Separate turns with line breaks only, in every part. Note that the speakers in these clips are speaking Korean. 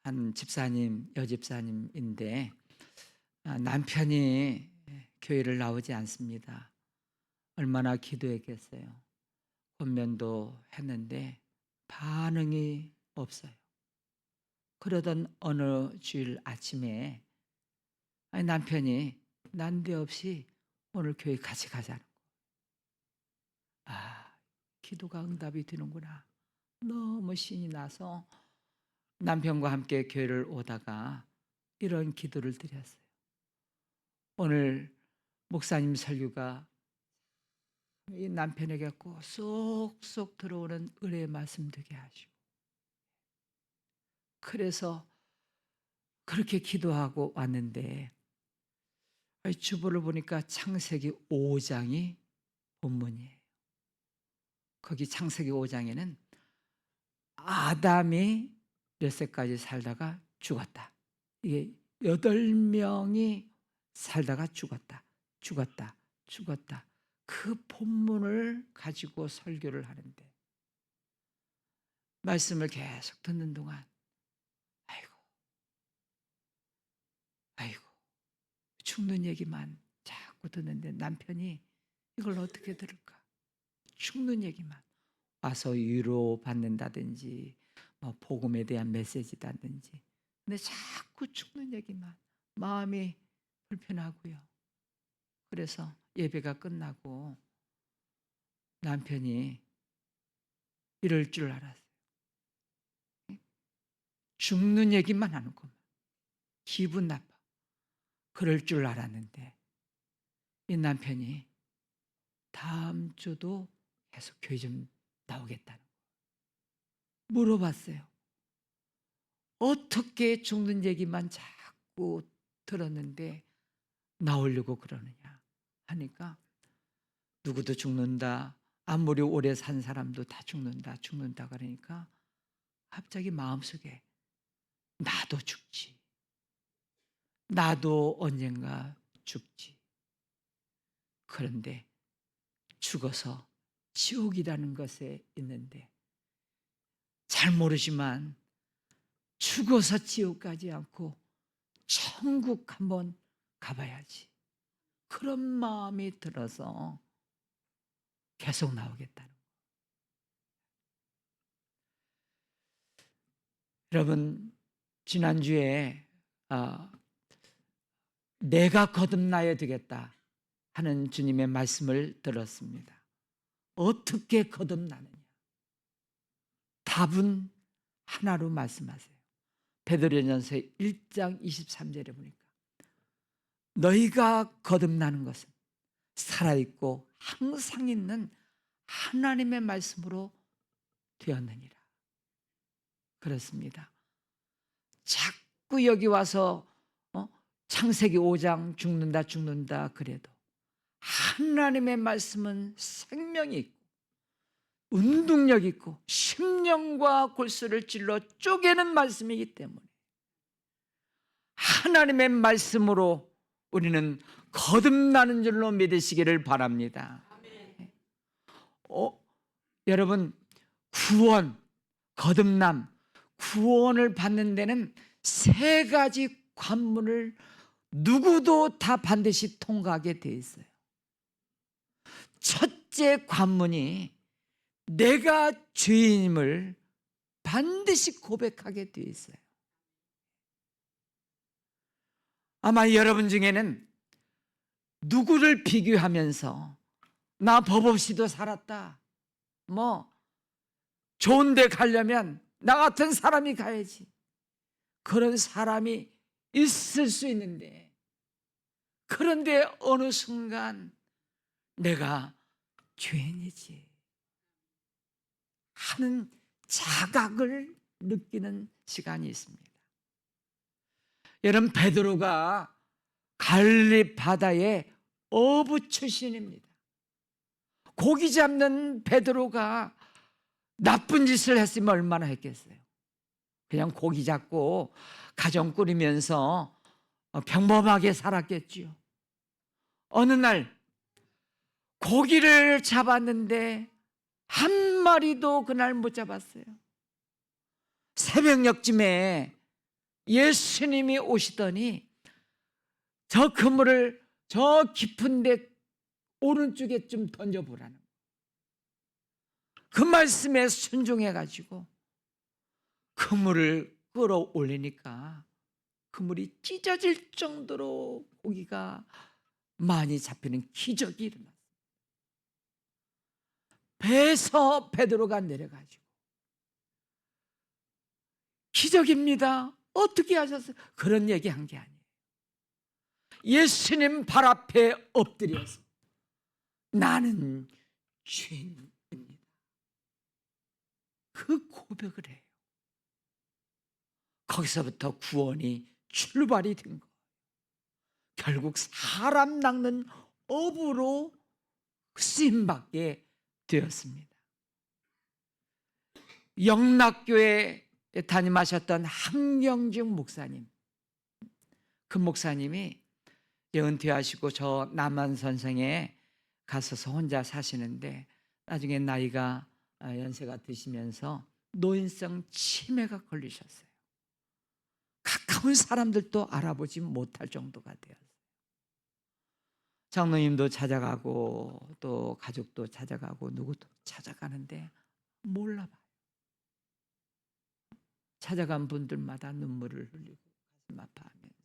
한 집사님, 여집사님인데 남편이 교회를 나오지 않습니다. 얼마나 기도했겠어요. 권면도 했는데 반응이 없어요. 그러던 어느 주일 아침에 남편이 난데없이 오늘 교회 같이 가자는 거예요. 기도가 응답이 되는구나. 너무 신이 나서 남편과 함께 교회를 오다가 이런 기도를 드렸어요. 오늘 목사님 설교가 이 남편에게 꼭 쏙쏙 들어오는 은혜의 말씀 되게 하시고, 그래서 그렇게 기도하고 왔는데 주보를 보니까 창세기 5장이 본문이에요. 거기 창세기 5장에는 아담이 몇 세까지 살다가 죽었다. 이게 8명이 살다가 죽었다. 그 본문을 가지고 설교를 하는데 말씀을 계속 듣는 동안 아이고 죽는 얘기만 자꾸 듣는데 남편이 이걸 어떻게 들을까? 죽는 얘기만 와서 위로받는다든지 복음에 대한 메시지다든지, 근데 자꾸 죽는 얘기만, 마음이 불편하고요. 그래서 예배가 끝나고 남편이 이럴 줄 알았어요. 죽는 얘기만 하는구만. 기분 나빠. 그럴 줄 알았는데 이 남편이 다음 주도 계속 교회 좀 나오겠다는 거예요. 물어봤어요. 어떻게 죽는 얘기만 자꾸 들었는데 나오려고 그러느냐 하니까, 누구도 죽는다, 아무리 오래 산 사람도 다 죽는다 그러니까 갑자기 마음속에 나도 죽지, 나도 언젠가 죽지. 그런데 죽어서 지옥이라는 것에 있는데 잘 모르지만 죽어서 지옥 가지 않고 천국 한번 가봐야지, 그런 마음이 들어서 계속 나오겠다는 거예요. 여러분, 지난주에 내가 거듭나야 되겠다 하는 주님의 말씀을 들었습니다. 어떻게 거듭나느냐? 답은 하나로 말씀하세요. 베드로전서 1장 23절에 보니까 너희가 거듭나는 것은 살아있고 항상 있는 하나님의 말씀으로 되었느니라. 그렇습니다. 자꾸 여기 와서 창세기 5장 죽는다 그래도 하나님의 말씀은 생명이 있고 운동력 있고 심령과 골수를 찔러 쪼개는 말씀이기 때문에 하나님의 말씀으로 우리는 거듭나는 줄로 믿으시기를 바랍니다. 여러분, 구원, 거듭남, 구원을 받는 데는 3가지 관문을 누구도 다 반드시 통과하게 돼 있어요. 첫째 관문이 내가 죄인임을 반드시 고백하게 돼 있어요. 아마 여러분 중에는 누구를 비교하면서 나 법 없이도 살았다, 좋은 데 가려면 나 같은 사람이 가야지, 그런 사람이 있을 수 있는데, 그런데 어느 순간 내가 죄인이지 하는 자각을 느끼는 시간이 있습니다. 여러분, 베드로가 갈릴리 바다의 어부 출신입니다. 고기 잡는 베드로가 나쁜 짓을 했으면 얼마나 했겠어요. 그냥 고기 잡고 가정 꾸리면서 평범하게 살았겠지요. 어느 날 고기를 잡았는데 한 마리도 그날 못 잡았어요. 새벽녘쯤에 예수님이 오시더니 저 그물을 저 깊은 데 오른쪽에 좀 던져보라는 그 말씀에 순종해가지고 그물을 끌어올리니까 그물이 찢어질 정도로 고기가 많이 잡히는 기적이 일어났어요. 배에서 베드로가 내려가지고 기적입니다. 어떻게 하셨어요? 그런 얘기한 게 아니에요. 예수님 발 앞에 엎드려서 나는 죄인입니다. 그 고백을 해요. 거기서부터 구원이 출발이 된 거예요. 결국 사람 낚는 어부로 쓰임받게 되었습니다. 영락교회 담임하셨던 한경중 목사님, 그 목사님이 은퇴하시고 저 남한선생에 가서서 혼자 사시는데 나중에 나이가 연세가 드시면서 노인성 치매가 걸리셨어요. 가까운 사람들도 알아보지 못할 정도가 되었어요. 장로님도 찾아가고 또 가족도 찾아가고 누구도 찾아가는데 몰라봐요. 찾아간 분들마다 눈물을 흘리고 가슴 아파하면서,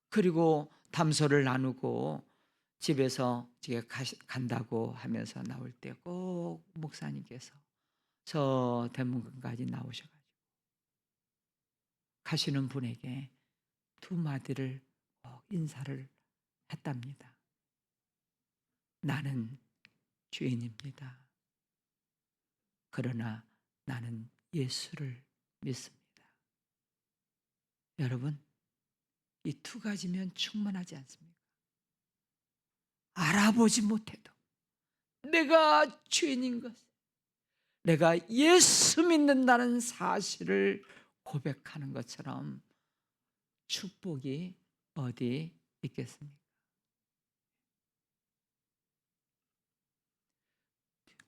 그리고 담소를 나누고 집에서 간다고 하면서 나올 때 꼭 목사님께서 저 대문관까지 나오셔가지고 가시는 분에게 두 마디를 꼭 인사를 했답니다. 나는 죄인입니다. 그러나 나는 예수를 믿습니다. 여러분, 이 두 가지면 충분하지 않습니까? 알아보지 못해도 내가 죄인인 것, 내가 예수 믿는다는 사실을 고백하는 것처럼 축복이 어디 있겠습니까?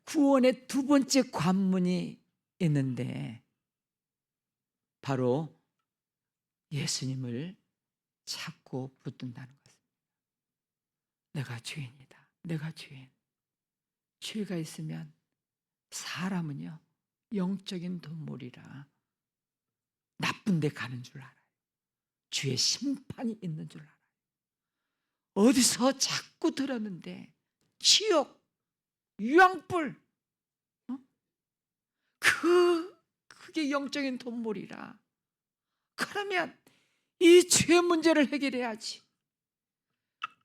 구원의 두 번째 관문이 있는데 바로 예수님을 찾고 붙든다는 것입니다. 내가 죄인이다. 내가 죄인. 죄가 있으면 사람은요 영적인 동물이라 나쁜 데 가는 줄 알아요. 주의 심판이 있는 줄 알아요. 어디서 자꾸 들었는데 지옥, 유황불, 그게 영적인 동물이라. 그러면 이 죄 문제를 해결해야지.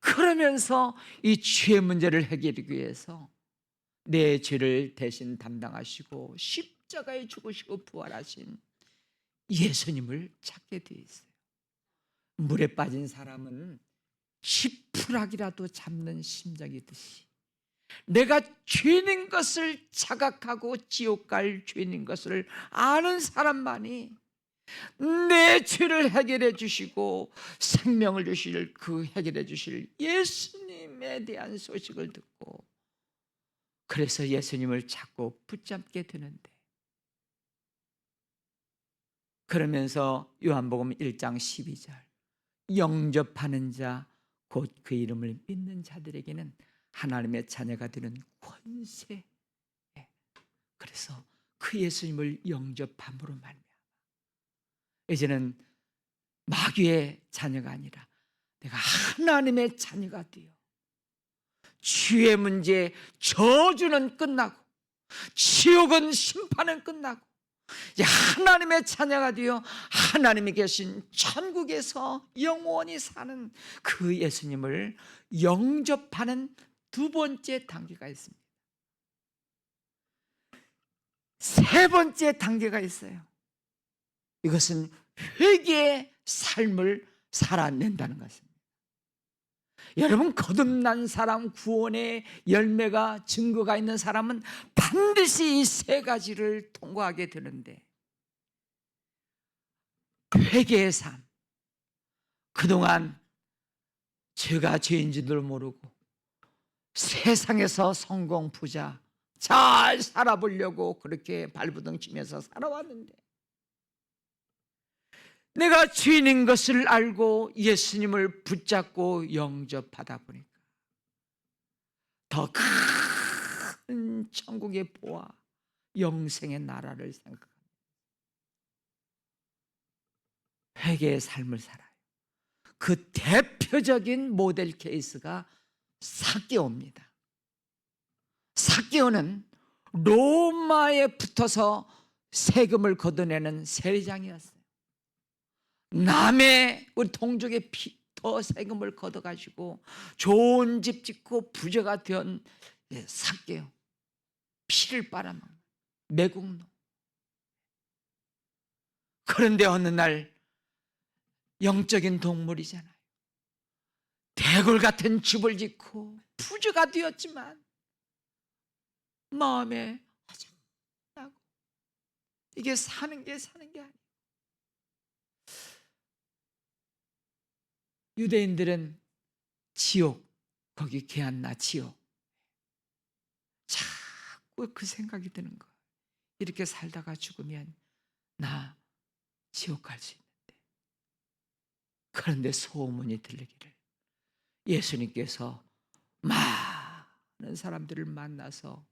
그러면서 이 죄 문제를 해결하기 위해서 내 죄를 대신 담당하시고 십자가에 죽으시고 부활하신 예수님을 찾게 되어 있어요. 물에 빠진 사람은 지푸라기라도 잡는 심정이듯이 내가 죄인 것을 자각하고 지옥 갈 죄인 것을 아는 사람만이 내 죄를 해결해 주시고 생명을 주실 그 해결해 주실 예수님에 대한 소식을 듣고 그래서 예수님을 찾고 붙잡게 되는데, 그러면서 요한복음 1장 12절 영접하는 자 곧 그 이름을 믿는 자들에게는 하나님의 자녀가 되는 권세. 그래서 그 예수님을 영접함으로 말미암아 이제는 마귀의 자녀가 아니라 내가 하나님의 자녀가 되어 죄의 문제, 저주는 끝나고 지옥은 심판은 끝나고 하나님의 자녀가 되어 하나님이 계신 천국에서 영원히 사는 그 예수님을 영접하는 두 번째 단계가 있습니다. 세 번째 단계가 있어요. 이것은 회개의 삶을 살아낸다는 것입니다. 여러분, 거듭난 사람, 구원의 열매가 증거가 있는 사람은 반드시 이 세 가지를 통과하게 되는데, 회개의 삶, 그동안 제가 죄인지도 모르고 세상에서 성공, 부자, 잘 살아보려고 그렇게 발부둥 치면서 살아왔는데 내가 죄인인 것을 알고 예수님을 붙잡고 영접하다 보니까 더 큰 천국의 보화, 영생의 나라를 생각합니다. 회개의 삶을 살아요. 그 대표적인 모델 케이스가 삭개오입니다. 삭개오는 로마에 붙어서 세금을 걷어내는 세리장이었어요. 남의 우리 동족의 더 세금을 걷어가지고 좋은 집 짓고 부자가 된 삭개오, 피를 빨아먹는 매국노. 그런데 어느 날 영적인 동물이잖아요. 대골 같은 집을 짓고 부자가 되었지만 마음에 허전하고 이게 사는 게 아니에요. 유대인들은 지옥, 거기 게한나 지옥, 자꾸 그 생각이 드는 거예요. 이렇게 살다가 죽으면 나 지옥 갈 수 있는데. 그런데 소문이 들리기를 예수님께서 많은 사람들을 만나서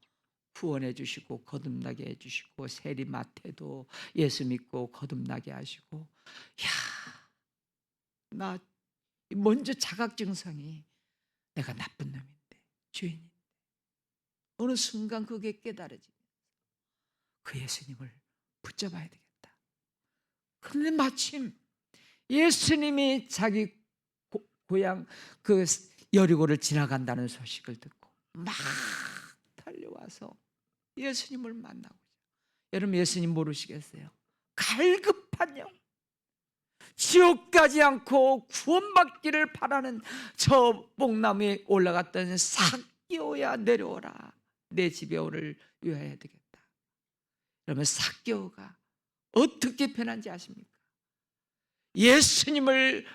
구원해 주시고 거듭나게 해 주시고 세리 마태도 예수 믿고 거듭나게 하시고, 야, 나 먼저 자각 증상이 내가 나쁜 놈인데, 죄인인데, 어느 순간 그게 깨달아지면 그 예수님을 붙잡아야 되겠다. 그런데 마침 예수님이 자기 고향 그 여리고를 지나간다는 소식을 듣고 막 달려와서 예수님을 만나고자. 여러분, 예수님 모르시겠어요? 갈급한 영, 지옥 가지 않고 구원받기를 바라는 저 뽕나무에 올라갔던 삭개오야, 내려오라. 내 집에 오를 위하여 되겠다. 그러면 삭개오가 어떻게 변한지 아십니까? 예수님을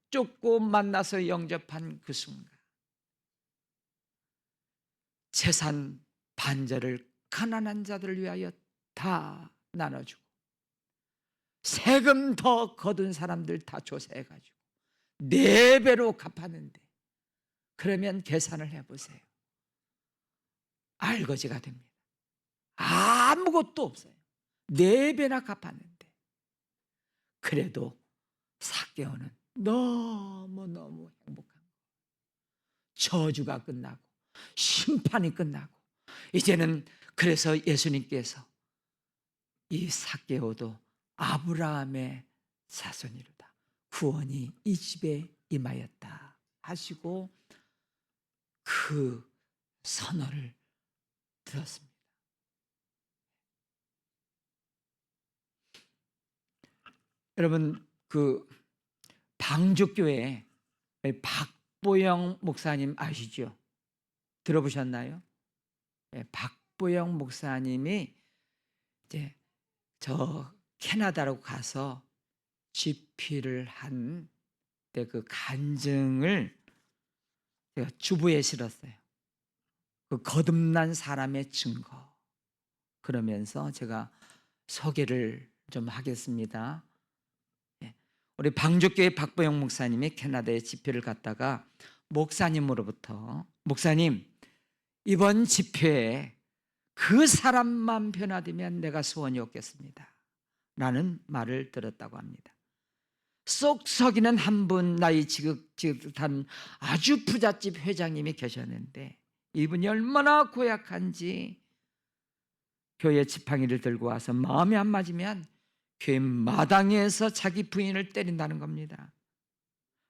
쫓고 만나서 영접한 그 순간 재산 반절을 가난한 자들을 위하여 다 나눠주고 세금 더 거둔 사람들 다 조사해가지고 4배로 갚았는데, 그러면 계산을 해보세요. 알거지가 됩니다. 아무것도 없어요. 4배나 갚았는데 그래도 삭개오는 너무너무 행복한 거예요. 저주가 끝나고 심판이 끝나고 이제는, 그래서 예수님께서 이 삭개오도 아브라함의 자손이로다, 구원이 이 집에 임하였다 하시고 그 선언을 들었습니다. 여러분, 그 방주교회 박보영 목사님 아시죠? 들어보셨나요? 네, 박보영 목사님이 이제 저 캐나다로 가서 집필을 한 때 그 간증을 제가 주부에 실었어요. 그 거듭난 사람의 증거. 그러면서 제가 소개를 좀 하겠습니다. 우리 방주교회 박보영 목사님이 캐나다에 집회를 갔다가 목사님으로부터, 목사님, 이번 집회에 그 사람만 변화되면 내가 소원이 없겠습니다 라는 말을 들었다고 합니다. 쏙 썩이는 한 분, 나이 지긋지긋한 아주 부잣집 회장님이 계셨는데 이분이 얼마나 고약한지 교회 지팡이를 들고 와서 마음에 안 맞으면 교회 마당에서 자기 부인을 때린다는 겁니다.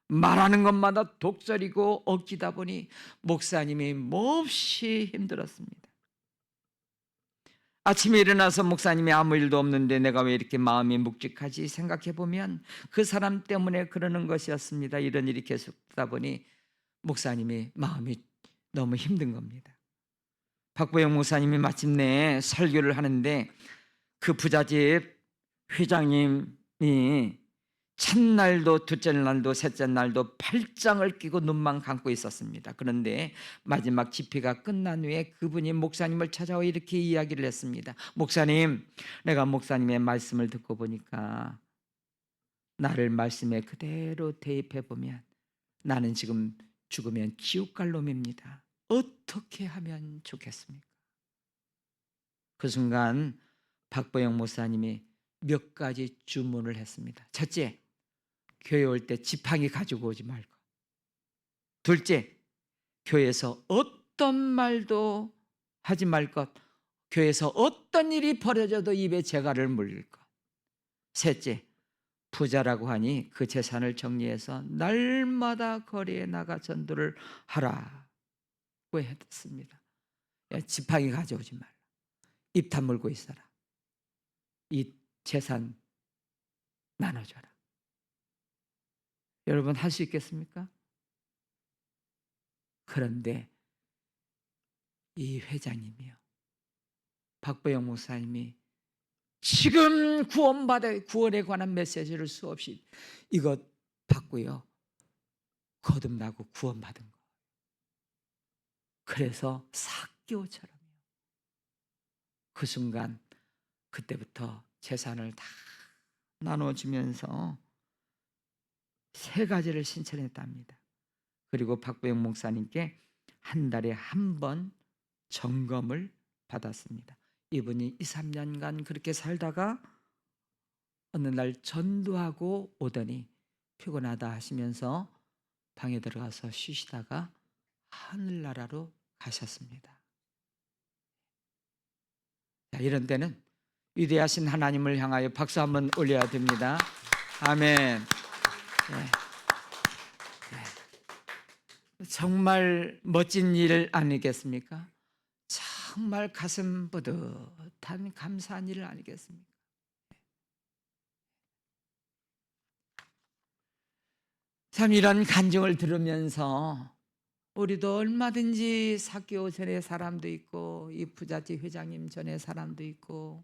말하는 것마다 독설이고 엉키다 보니 목사님이 몹시 힘들었습니다. 아침에 일어나서 목사님이 아무 일도 없는데 내가 왜 이렇게 마음이 묵직하지 생각해 보면 그 사람 때문에 그러는 것이었습니다. 이런 일이 계속되다 보니 목사님이 마음이 너무 힘든 겁니다. 박보영 목사님이 마침내 설교를 하는데 그 부잣집 회장님이 첫날도 둘째 날도 셋째 날도 팔짱을 끼고 눈만 감고 있었습니다. 그런데 마지막 집회가 끝난 후에 그분이 목사님을 찾아와 이렇게 이야기를 했습니다. 목사님, 내가 목사님의 말씀을 듣고 보니까 나를 말씀에 그대로 대입해 보면 나는 지금 죽으면 지옥 갈 놈입니다. 어떻게 하면 좋겠습니까? 그 순간 박보영 목사님이 몇 가지 주문을 했습니다. 첫째, 교회 올 때 지팡이 가지고 오지 말고. 둘째, 교회에서 어떤 말도 하지 말 것. 교회에서 어떤 일이 벌어져도 입에 재갈을 물릴 것. 셋째, 부자라고 하니 그 재산을 정리해서 날마다 거리에 나가 전도를 하라고 했습니다. 야, 지팡이 가져오지 말라. 입 다물고 있어라. 이 재산 나눠줘라. 여러분 할 수 있겠습니까? 그런데 이 회장님이요, 박보영 목사님이 지금 구원에 관한 메시지를 수없이 이것 받고요, 거듭나고 구원받은 거. 그래서 삭개오처럼요. 그 순간 그때부터 재산을 다 나눠주면서 세 가지를 신청했답니다. 그리고 박보영 목사님께 한 달에 한 번 점검을 받았습니다. 이분이 2, 3년간 그렇게 살다가 어느 날 전도하고 오더니 피곤하다 하시면서 방에 들어가서 쉬시다가 하늘나라로 가셨습니다. 자, 이런 때는 위대하신 하나님을 향하여 박수 한번 올려야 됩니다. 아멘. 네. 네. 정말 멋진 일 아니겠습니까? 정말 가슴 뿌듯한 감사한 일 아니겠습니까? 참 이런 간증을 들으면서 우리도 얼마든지 삭개오 전에 사람도 있고 이 부잣집 회장님 전에 사람도 있고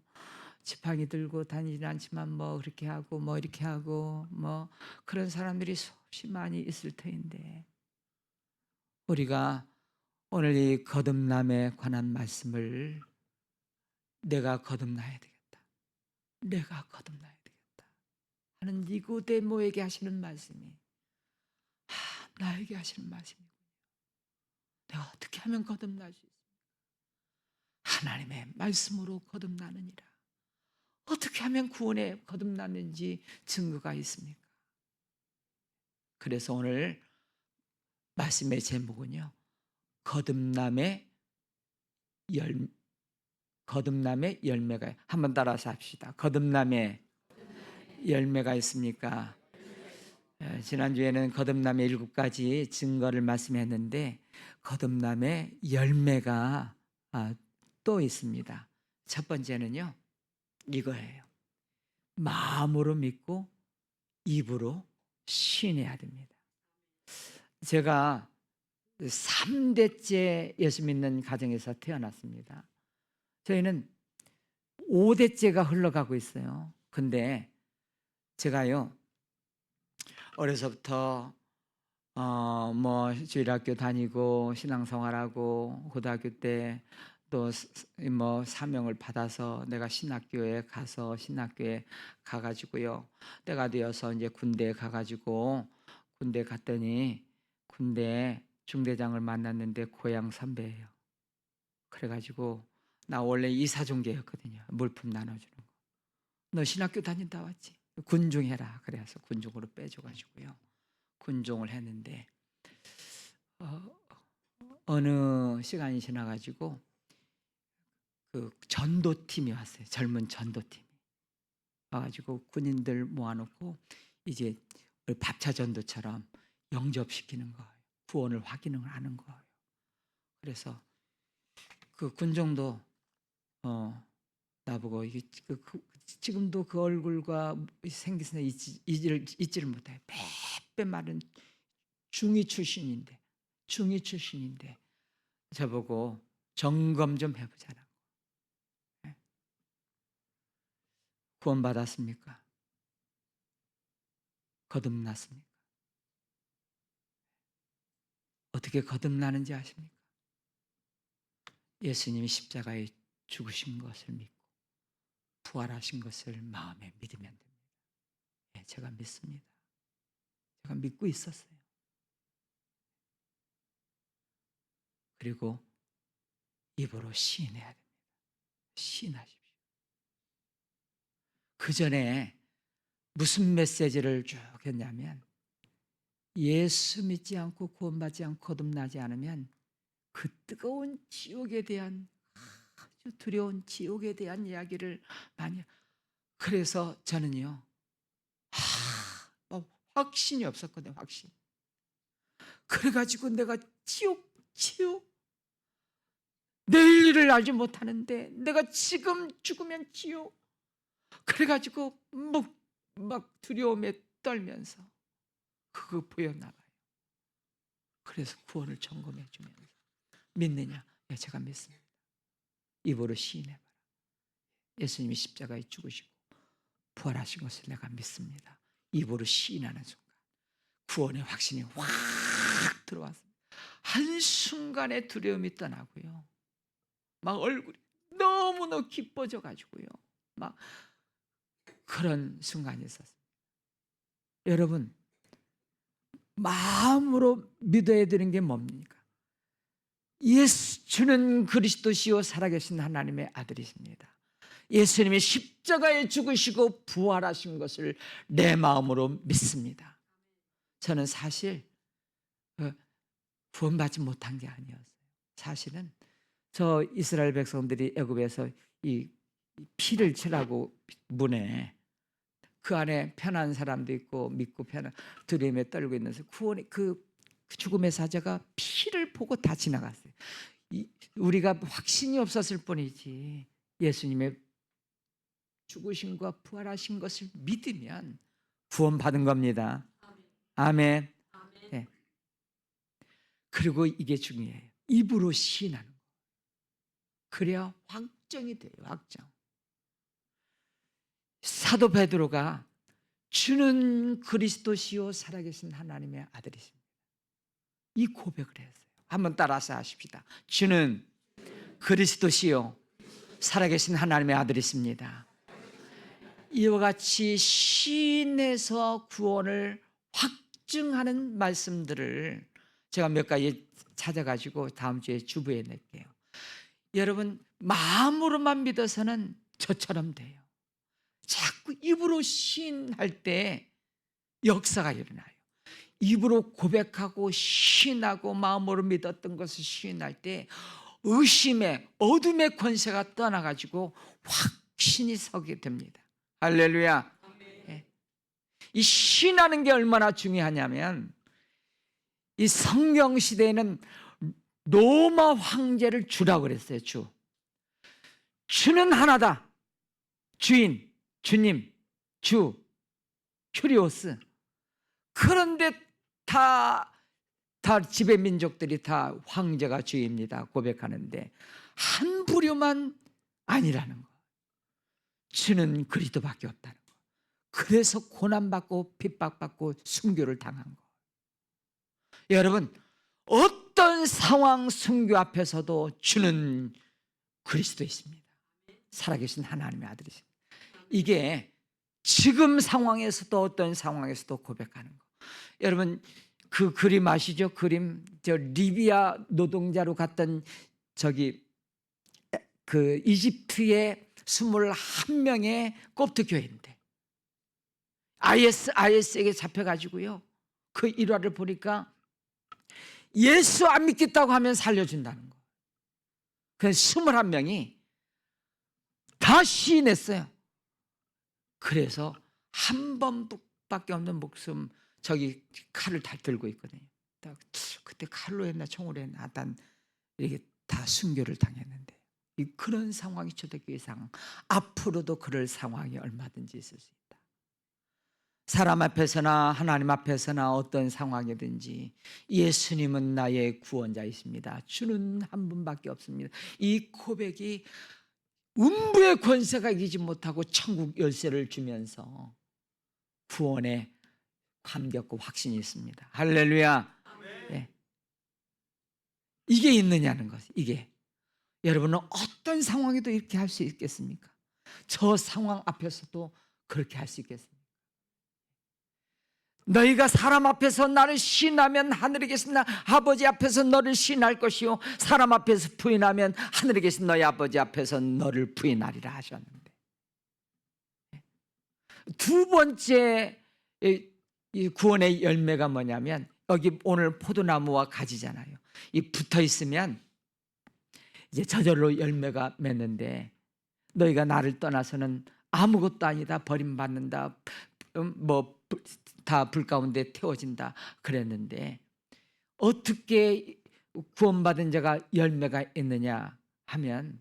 지팡이 들고 다니진 않지만 뭐 그렇게 하고 뭐 이렇게 하고 뭐 그런 사람들이 수없이 많이 있을 터인데, 우리가 오늘 이 거듭남에 관한 말씀을 내가 거듭나야 되겠다, 내가 거듭나야 되겠다 하는 니고데모에게 하시는 말씀이 나에게 하시는 말씀이고, 내가 어떻게 하면 거듭날 수 있습니까? 하나님의 말씀으로 거듭나느니라. 어떻게 하면 구원에 거듭났는지 증거가 있습니까? 그래서 오늘 말씀의 제목은요, 거듭남의 열매가, 한번 따라서 합시다. 거듭남의 열매가 있습니까? 지난주에는 거듭남의 7가지 증거를 말씀했는데 거듭남의 열매가 또 있습니다. 첫 번째는요, 이거예요. 마음으로 믿고 입으로 시인해야 됩니다. 제가 3대째 예수 믿는 가정에서 태어났습니다. 저희는 5대째가 흘러가고 있어요. 근데 제가요, 어려서부터 뭐 주일학교 다니고 신앙생활하고 고등학교 때 또 뭐 사명을 받아서 내가 신학교에 가가지고요, 때가 되어서 이제 군대에 가가지고 군대 갔더니 군대 중대장을 만났는데 고향 선배예요. 그래가지고 나 원래 이사종계였거든요. 물품 나눠주는 거. 너 신학교 다닌다 왔지? 군중해라. 그래서 군중으로 빼줘가지고요, 군종을 했는데 어느 시간이 지나가지고 그 전도팀이 왔어요. 젊은 전도팀이 와가지고 군인들 모아놓고 이제 밥차 전도처럼 영접시키는 거예요. 구원을 확인을 하는 거예요. 그래서 그 군종도 나보고 이게 지금도 그 얼굴과 생기서 잊지를 못해요. 빼빼 마른 중위 출신인데 저보고 점검 좀 해보자라고. 구원받았습니까? 거듭났습니까? 어떻게 거듭나는지 아십니까? 예수님이 십자가에 죽으신 것을 믿고 부활하신 것을 마음에 믿으면 됩니다. 제가 믿습니다. 제가 믿고 있었어요. 그리고 입으로 시인해야 됩니다. 시인하십시오. 그 전에 무슨 메시지를 쭉 했냐면, 예수 믿지 않고 구원받지 않고 거듭나지 않으면 그 뜨거운 지옥에 대한, 아주 두려운 지옥에 대한 이야기를 많이. 그래서 저는요, 확신이 없었거든요. 확신. 그래가지고 내가 지옥 내일 일을 알지 못하는데 내가 지금 죽으면 지옥. 그래가지고 막 두려움에 떨면서 그거 보였나 봐요. 그래서 구원을 점검해 주면서, 믿느냐? 네, 제가 믿습니다. 입으로 시인해봐라. 예수님이 십자가에 죽으시고 부활하신 것을 내가 믿습니다. 입으로 시인하는 순간 구원의 확신이 확 들어왔습니다. 한순간에 두려움이 떠나고요, 막 얼굴이 너무너무 기뻐져 가지고요, 막 그런 순간이 있었습니다. 여러분, 마음으로 믿어야 되는 게 뭡니까? 주는 그리스도시요 살아계신 하나님의 아들이십니다. 예수님이 십자가에 죽으시고 부활하신 것을 내 마음으로 믿습니다. 저는 사실 구원받지 못한 게 아니었어요. 사실은 저 이스라엘 백성들이 애굽에서 이 피를 칠하고 문에, 그 안에 편한 사람도 있고 믿고 편한, 두려움에 떨고 있는데 구원의 그 죽음의 사자가 피를 보고 다 지나갔어요. 우리가 확신이 없었을 뿐이지 예수님의 죽으심과 부활하신 것을 믿으면 구원받은 겁니다. 아멘. 네. 그리고 이게 중요해요. 입으로 시인하는 거. 그래야 확정이 돼요. 확정. 사도 베드로가 주는 그리스도시요 살아계신 하나님의 아들이십니다, 이 고백을 했어요. 한번 따라서 하십시다. 주는 그리스도시요 살아계신 하나님의 아들이십니다. 이와 같이 시인해서 구원을 확증하는 말씀들을 제가 몇 가지 찾아가지고 다음 주에 주부해 낼게요. 여러분, 마음으로만 믿어서는 저처럼 돼요. 자꾸 입으로 시인할 때 역사가 일어나요. 입으로 고백하고 시인하고 마음으로 믿었던 것을 시인할 때 의심의 어둠의 권세가 떠나가지고 확신이 서게 됩니다. 할렐루야. 네. 이 시인하는 게 얼마나 중요하냐면, 이 성경 시대에는 로마 황제를 주라고 그랬어요. 주는 하나다. 주인, 주님, 주, 큐리오스. 그런데 다 지배 민족들이 다 황제가 주입니다 고백하는데 한 부류만 아니라는 거. 주는 그리스도밖에 없다는 거. 그래서 고난받고 핍박받고 순교를 당한 거. 여러분, 어떤 상황 순교 앞에서도 주는 그리스도이십니다. 살아계신 하나님의 아들이십니다. 이게 지금 상황에서도 어떤 상황에서도 고백하는 거. 여러분, 그 그림 아시죠? 그림, 저 리비아 노동자로 갔던 그 이집트의 21명의 kop트 교회인데 IS에게 잡혀가지고요, 그 일화를 보니까 예수 안 믿겠다고 하면 살려준다는 거. 그래서 21명이 다 시인했어요. 그래서 한 번밖에 없는 목숨, 칼을 다 들고 있거든요. 그때 칼로 했나 총으로 했나 하여튼 이렇게 다 순교를 당했는데, 그런 상황이 초대교회 상황, 앞으로도 그럴 상황이 얼마든지 있을 수 있다. 사람 앞에서나 하나님 앞에서나 어떤 상황이든지 예수님은 나의 구원자이십니다. 주는 한 분밖에 없습니다. 이 고백이 음부의 권세가 이기지 못하고 천국 열쇠를 주면서 구원의 감격과 확신이 있습니다. 할렐루야. 네. 이게 있느냐는 것. 이게 여러분은 어떤 상황에도 이렇게 할 수 있겠습니까? 저 상황 앞에서도 그렇게 할 수 있겠습니까? 너희가 사람 앞에서 나를 시인하면 하늘에 계신 나 아버지 앞에서 너를 시인할 것이요 사람 앞에서 부인하면 하늘에 계신 너희 아버지 앞에서 너를 부인하리라 하셨는데, 두 번째 이 구원의 열매가 뭐냐면, 여기 오늘 포도나무와 가지잖아요. 이 붙어 있으면 이제 저절로 열매가 맺는데, 너희가 나를 떠나서는 아무것도 아니다, 버림받는다, 뭐 다 불 가운데 태워진다 그랬는데, 어떻게 구원받은 자가 열매가 있느냐 하면,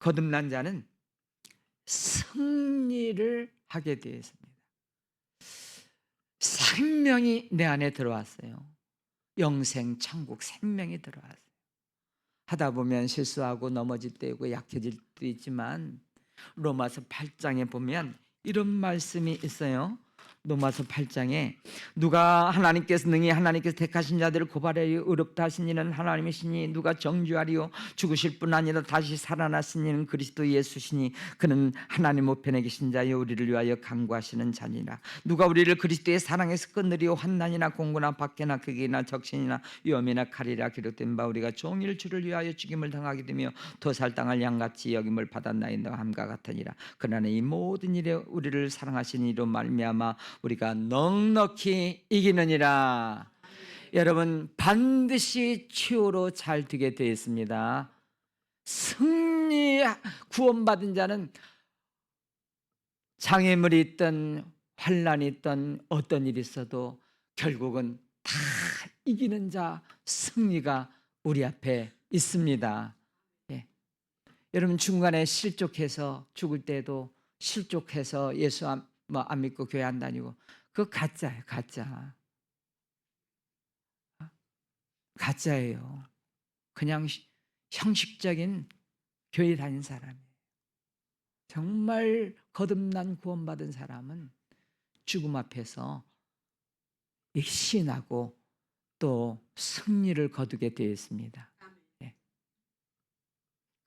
거듭난 자는 승리를 하게 되어 있습니다. 생명이 내 안에 들어왔어요. 영생, 천국, 생명이 들어왔어요. 하다 보면 실수하고 넘어질 때고 있고 약해질 때도 있지만, 로마서 8장에 보면 이런 말씀이 있어요. 로마서 8장에 누가 하나님께서 능히 하나님께서 택하신 자들을 고발하여 의롭다 하신 이는 하나님이시니 누가 정죄하리요 죽으실 뿐 아니라 다시 살아나신 이는 그리스도 예수시니 그는 하나님 우편에 계신 자여 우리를 위하여 간구하시는 자니라. 누가 우리를 그리스도의 사랑에서 끊으리요 환난이나 공고나 박해나 극이나 적신이나 위험이나 칼이라 기록된 바 우리가 종일 주를 위하여 죽임을 당하게 되며 도살당할 양같이 여김을 받았나이다 함과 같으니라. 그러나 이 모든 일에 우리를 사랑하신 이로 말미암아 우리가 넉넉히 이기느니라. 여러분, 반드시 치유로 잘 되게 되어 있습니다. 승리, 구원받은 자는 장애물이 있든 환난이 있든 어떤 일이 있어도 결국은 다 이기는 자, 승리가 우리 앞에 있습니다. 예. 여러분, 중간에 실족해서 죽을 때도 실족해서 예수 안 믿고 교회 안 다니고, 그거 가짜예요. 가짜예요. 그냥 형식적인 교회 다닌 사람이에요. 정말 거듭난 구원받은 사람은 죽음 앞에서 시인하고 또 승리를 거두게 되어 있습니다. 네.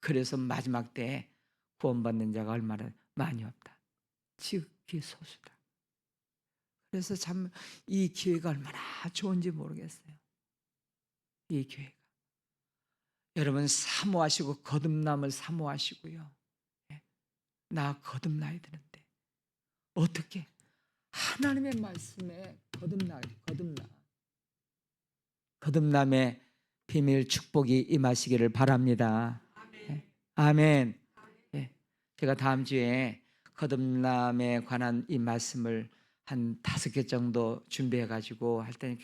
그래서 마지막 때에 구원받는 자가 얼마나 많이 없다, 지극히 소수다. 그래서 참 이 기회가 얼마나 좋은지 모르겠어요. 이 기회가. 여러분, 사모하시고 거듭남을 사모하시고요. 나 거듭나야 되는데 어떻게? 하나님의 말씀에 거듭남의 비밀 축복이 임하시기를 바랍니다. 아멘. 제가 다음 주에 거듭남에 관한 이 말씀을 한 5개 정도 준비해 가지고 할 때는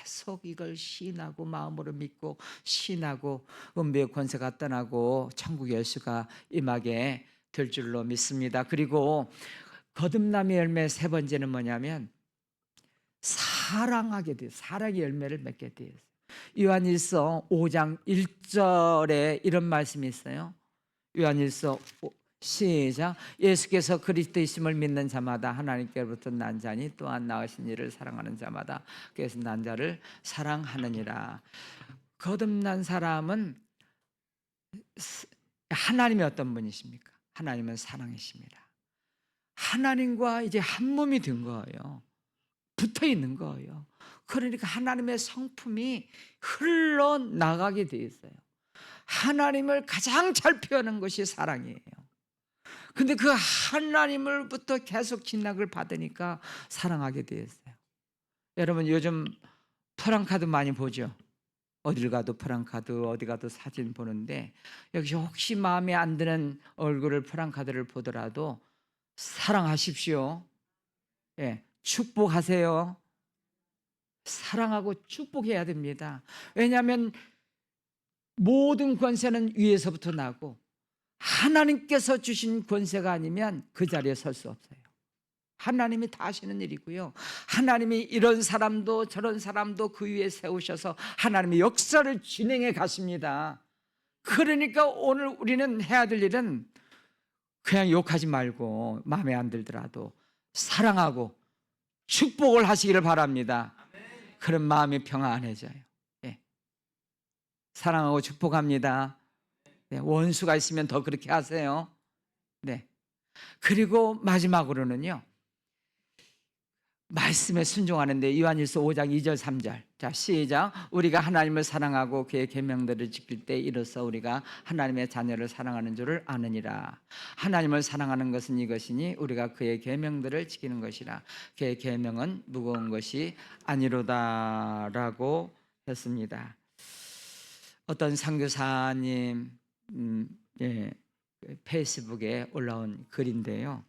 계속 이걸 시인하고 마음으로 믿고 시인하고 은비의 권세가 떠나고 천국의 열수가 임하게 될 줄로 믿습니다. 그리고 거듭남의 열매 세 번째는 뭐냐면 사랑하게 돼요. 사랑의 열매를 맺게 돼요. 요한일서 5장 1절에 이런 말씀이 있어요. 요한일서 시작. 예수께서 그리스도이심을 믿는 자마다 하나님께로부터 난 자니 또한 낳으신 이를 사랑하는 자마다 그래서 난 자를 사랑하느니라. 거듭난 사람은 하나님이 어떤 분이십니까? 하나님은 사랑이십니다. 하나님과 이제 한 몸이 된 거예요. 붙어 있는 거예요. 그러니까 하나님의 성품이 흘러나가게 돼 있어요. 하나님을 가장 잘 표현하는 것이 사랑이에요. 근데 그 하나님으로부터 계속 진락을 받으니까 사랑하게 되었어요. 여러분, 요즘 프랑카드 많이 보죠? 어딜 가도 프랑카드, 어디 가도 사진 보는데, 여기서 혹시 마음에 안 드는 얼굴을 프랑카드를 보더라도 사랑하십시오. 예, 축복하세요. 사랑하고 축복해야 됩니다. 왜냐하면 모든 권세는 위에서부터 나고 하나님께서 주신 권세가 아니면 그 자리에 설 수 없어요. 하나님이 다 하시는 일이고요. 하나님이 이런 사람도 저런 사람도 그 위에 세우셔서 하나님의 역사를 진행해 가십니다. 그러니까 오늘 우리는 해야 될 일은 그냥 욕하지 말고 마음에 안 들더라도 사랑하고 축복을 하시기를 바랍니다. 그런 마음이 평안해져요. 예. 사랑하고 축복합니다. 네, 원수가 있으면 더 그렇게 하세요. 네. 그리고 마지막으로는요, 말씀에 순종하는데 요한일서 5장 2절 3절. 자, 시작. 우리가 하나님을 사랑하고 그의 계명들을 지킬 때 이로써 우리가 하나님의 자녀를 사랑하는 줄을 아느니라. 하나님을 사랑하는 것은 이것이니 우리가 그의 계명들을 지키는 것이라. 그의 계명은 무거운 것이 아니로다라고 했습니다. 어떤 선교사님 예, 페이스북에 올라온 글인데요.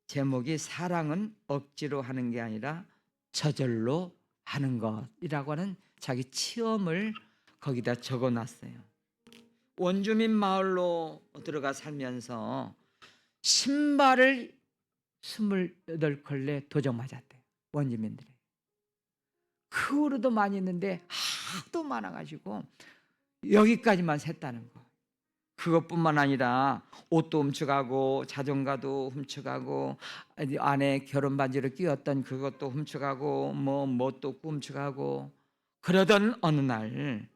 제목이 사랑은 억지로 하는 게 아니라 저절로 하는 것이라고 하는 자기 체험을 거기다 적어놨어요. 원주민 마을로 들어가 살면서 신발을 28컬레 도적 맞았대요. 원주민들이. 그 후로도 많이 있는데 하도 많아가지고 여기까지만 샜다는 거. 그것뿐만 아니라 옷도 훔쳐가고 자전거도 훔쳐가고 안에 결혼 반지를 끼웠던 그것도 훔쳐가고 또 훔쳐가고 그러던 어느 날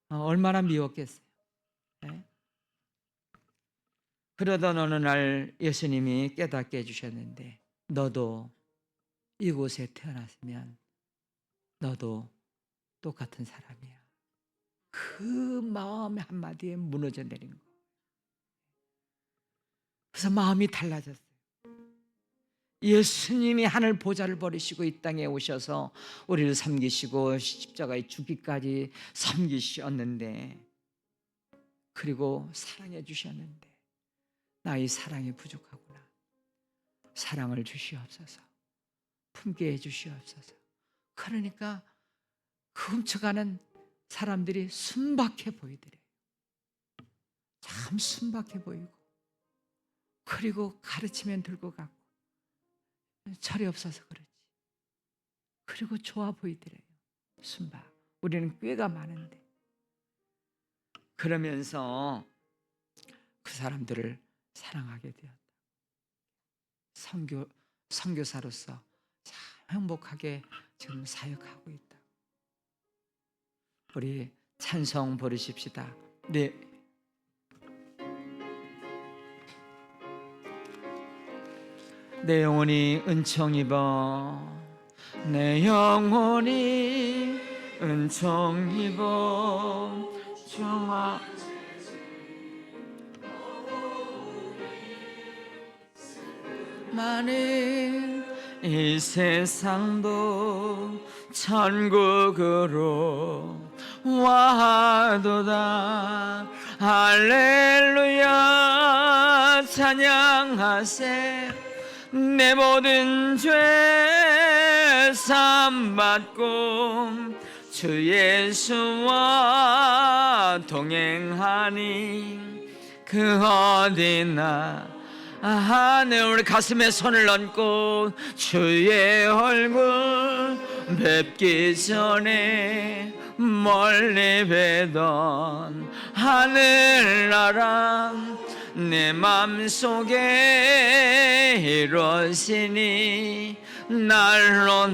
얼마나 미웠겠어요. 네? 그러던 어느 날 예수님이 깨닫게 해주셨는데 너도 이곳에 태어났으면 너도 똑같은 사람이야. 그 마음의 한마디에 무너져 내린 거. 그래서 마음이 달라졌어요. 예수님이 하늘 보좌를 버리시고 이 땅에 오셔서 우리를 섬기시고 십자가에 죽기까지 섬기셨는데, 그리고 사랑해 주셨는데 나의 사랑이 부족하구나. 사랑을 주시옵소서. 품게 해 주시옵소서. 그러니까 그 훔쳐가는 사람들이 순박해 보이더래요. 참 순박해 보이고, 그리고 가르치면 들고 가고 철이 없어서 그렇지. 그리고 좋아 보이더래요. 순박. 우리는 꾀가 많은데. 그러면서 그 사람들을 사랑하게 되었다. 선교사로서 참 행복하게 지금 사역하고 있다. 우리 찬송 부르십시다. 네. 내 영혼이 은총 입어, 내 영혼이 은총 입어 정화 많은 이 세상도 천국으로 와도다. 할렐루야 찬양하세. 내 모든 죄 사함받고 주 예수와 동행하니 그 어디나 하늘. 우리 가슴에 손을 얹고 주의 얼굴 뵙기 전에 멀리 뵈던 하늘나라 내 맘속에 이루어지니 날로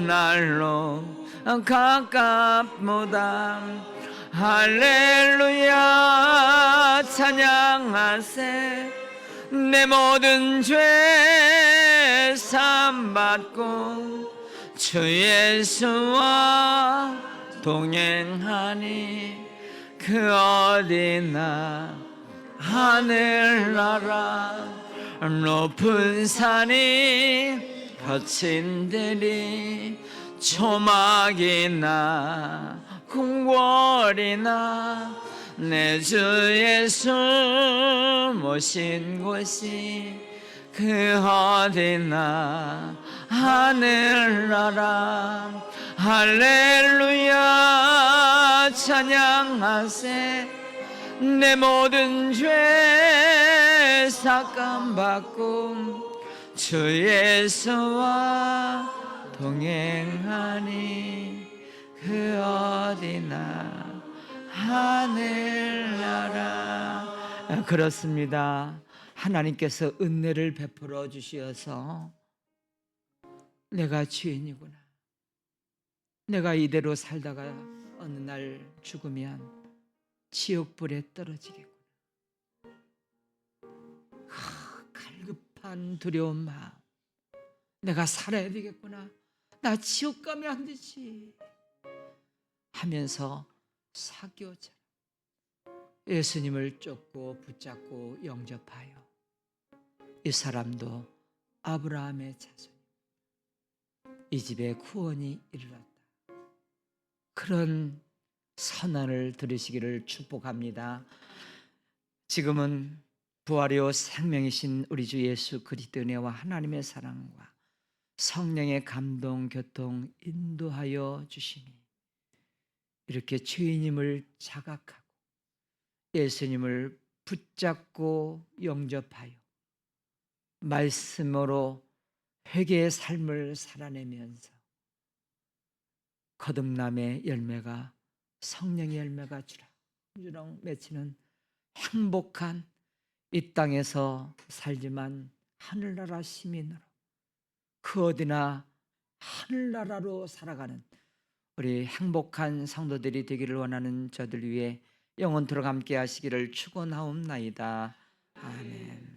가깝보다. 할렐루야 찬양하세. 내 모든 죄 사함받고 주 예수와 동행하니 그 어디나 하늘나라 높은 산이 거친 들이 초막이나 궁궐이나 내 주 예수 모신 곳이 그 어디나 하늘나라. 할렐루야 찬양하세. 내 모든 죄 삭감받고 주 예수와 동행하니 그 어디나 하늘나라. 그렇습니다. 하나님께서 은혜를 베풀어 주시어서 내가 죄인이구나, 내가 이대로 살다가 어느 날 죽으면 지옥불에 떨어지겠구나. 갈급한 두려운 마음, 내가 살아야 되겠구나. 나 지옥 가면 안 되지 하면서 사교처럼 예수님을 쫓고 붙잡고 영접하여 이 사람도 아브라함의 자손, 이 집에 구원이 이르렀다. 그런 선언을 들으시기를 축복합니다. 지금은 부활이요 생명이신 우리 주 예수 그리스도의 은혜와 하나님의 사랑과 성령의 감동, 교통, 인도하여 주시니 이렇게 주인님을 자각하고 예수님을 붙잡고 영접하여 말씀으로 회개의 삶을 살아내면서 거듭남의 열매가, 성령의 열매가 주렁주렁 맺히는 행복한 이 땅에서 살지만 하늘나라 시민으로 그 어디나 하늘나라로 살아가는 우리 행복한 성도들이 되기를 원하는 저들 위해 영원토록 함께 하시기를 축원하옵나이다. 아멘.